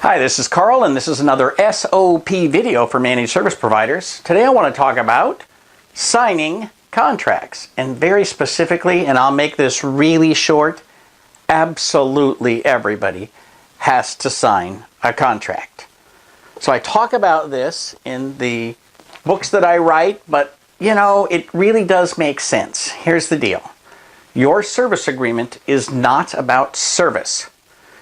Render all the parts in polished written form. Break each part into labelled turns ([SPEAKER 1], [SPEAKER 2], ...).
[SPEAKER 1] Hi, this is Carl, and this is another SOP video for managed service providers. Today I want to talk about signing contracts, and very specifically, and I'll make this really short, absolutely everybody has to sign a contract. So I talk about this in the books that I write, but you know, it really does make sense. Here's the deal. Your service agreement is not about service.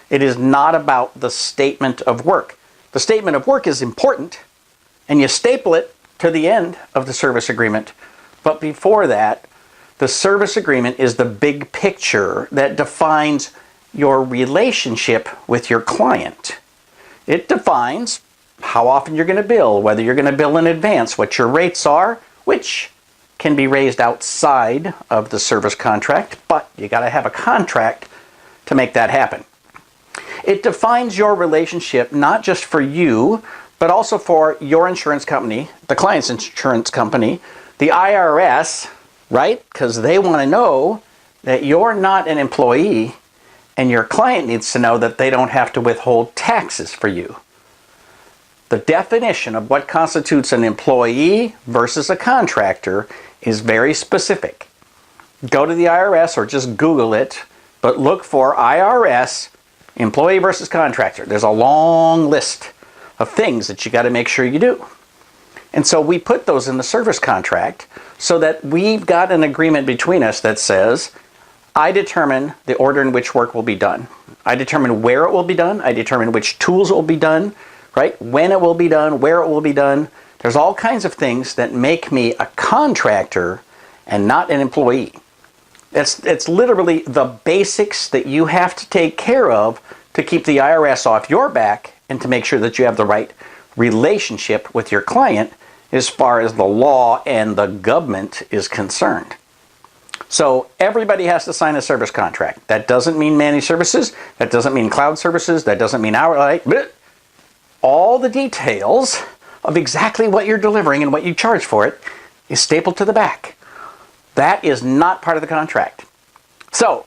[SPEAKER 1] It is not about the statement of work. The statement of work is important, and you staple it to the end of the service agreement. But before that, the service agreement is the big picture that defines your relationship with your client. It defines how often you're going to bill, whether you're going to bill in advance, what your rates are, which can be raised outside of the service contract, but you got to have a contract to make that happen. It defines your relationship not just for you, but also for your insurance company, the client's insurance company, the IRS, right? Because they want to know that you're not an employee, and your client needs to know that they don't have to withhold taxes for you. The definition of what constitutes an employee versus a contractor is very specific. Go to the IRS or just Google it, but look for IRS employee versus contractor. There's a long list of things that you got to make sure you do. And so we put those in the service contract so that we've got an agreement between us that says, I determine the order in which work will be done. I determine where it will be done. I determine which tools it will be done, right? When it will be done, where it will be done. There's all kinds of things that make me a contractor and not an employee. It's literally the basics that you have to take care of to keep the IRS off your back and to make sure that you have the right relationship with your client as far as the law and the government is concerned. So everybody has to sign a service contract. That doesn't mean managed services. That doesn't mean cloud services. That doesn't mean hourly. All the details of exactly what you're delivering and what you charge for it is stapled to the back. That is not part of the contract. So,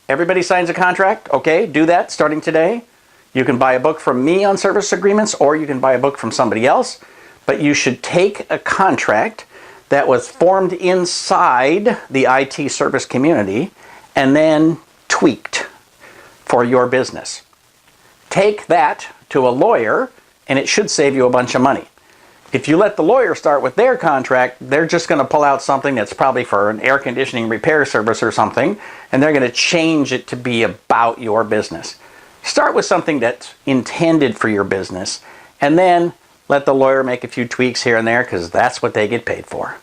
[SPEAKER 1] everybody signs a contract. Okay, do that starting today. You can buy a book from me on service agreements, or you can buy a book from somebody else. But you should take a contract that was formed inside the IT service community and then tweaked for your business. Take that to a lawyer, and it should save you a bunch of money. If you let the lawyer start with their contract, they're just going to pull out something that's probably for an air conditioning repair service or something, and they're going to change it to be about your business. Start with something that's intended for your business, and then let the lawyer make a few tweaks here and there, because that's what they get paid for.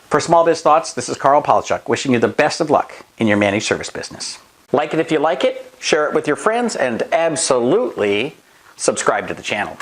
[SPEAKER 1] For Small Biz Thoughts, this is Carl Palachuk, wishing you the best of luck in your managed service business. Like it if you like it, share it with your friends, and absolutely subscribe to the channel.